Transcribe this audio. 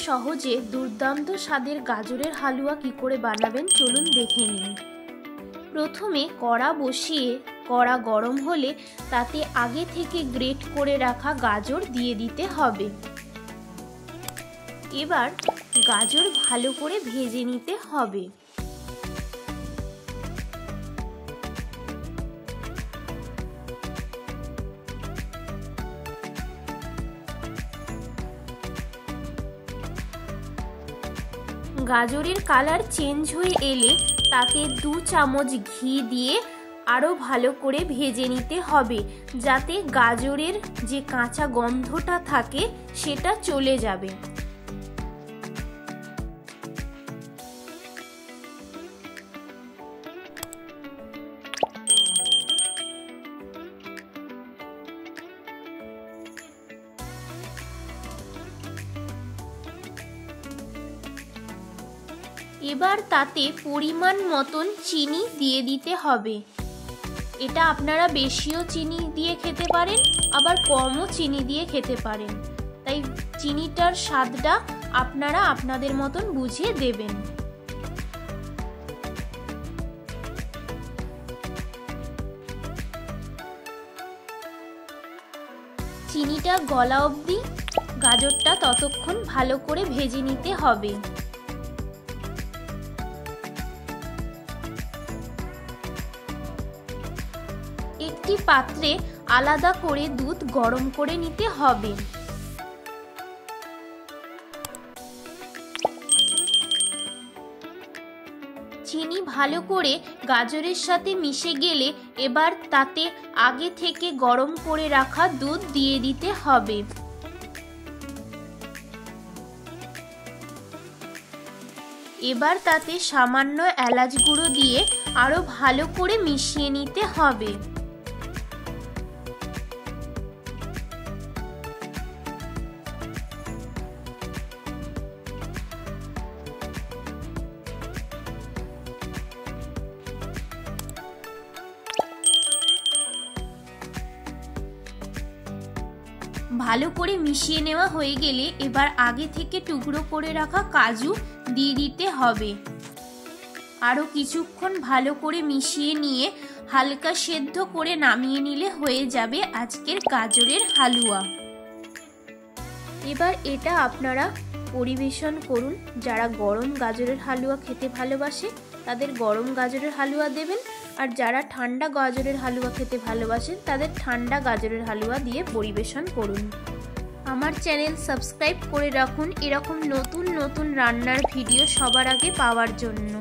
সহজে দুর্দান্ত স্বাদের গাজরের হালুয়া কি করে বানাবেন চলুন দেখে নিন। প্রথমে কড়া বসিয়ে কড়া গরম হলে তাতে আগে থেকে গ্রেট করে রাখা গাজর দিয়ে দিতে হবে। এবার গাজর ভালো করে ভেজে নিতে হবে। গাজরের কালার চেঞ্জ হয়ে এলে তাতে 2 চামচ ঘি দিয়ে আরো ভালো করে ভেজে নিতে হবে, যাতে গাজরের যে কাঁচা গন্ধটা থাকে সেটা চলে যাবে। এবার তাতে পরিমাণ মতন চিনি দিয়ে দিতে হবে। এটা আপনারা বেশিও চিনি দিয়ে খেতে পারেন, আবার কমও চিনি দিয়ে খেতে পারেন, তাই চিনিটার স্বাদটা আপনারা আপনাদের মতন বুঝে দেবেন। চিনিটা গলা অবধি গাজরটা ততক্ষণ ভালো করে ভেজে নিতে হবে। একটি পাত্রে আলাদা করে দুধ গরম করে নিতে হবে। চিনি ভালো করে গাজরের সাথে মিশে গেলে এবার তাতে আগে থেকে গরম করে রাখা দুধ দিয়ে দিতে হবে। এবার তাতে সামান্য এলাচ গুঁড়ো দিয়ে আরো ভালো করে মিশিয়ে নিতে হবে। ভালো করে মিশিয়ে নেওয়া হয়ে গেলে এবার আগে থেকে টুকরো করে রাখা কাজু দিয়ে দিতে হবে। আরো কিছুক্ষণ ভালো করে মিশিয়ে নিয়ে হালকা সেদ্ধ করে নামিয়ে নিলে হয়ে যাবে আজকের গাজরের হালুয়া। এবার এটা আপনারা পরিবেশন করুন। যারা গরম গাজরের হালুয়া খেতে ভালোবাসে তাদের গরম গাজরের হালুয়া দেবেন, আর যারা ঠান্ডা গাজরের হালুয়া খেতে ভালোবাসেন তাদের ঠান্ডা গাজরের হালুয়া দিয়ে পরিবেশন করুন। আমার চ্যানেল সাবস্ক্রাইব করে রাখুন এরকম নতুন নতুন রান্নার ভিডিও সবার আগে পাওয়ার জন্য।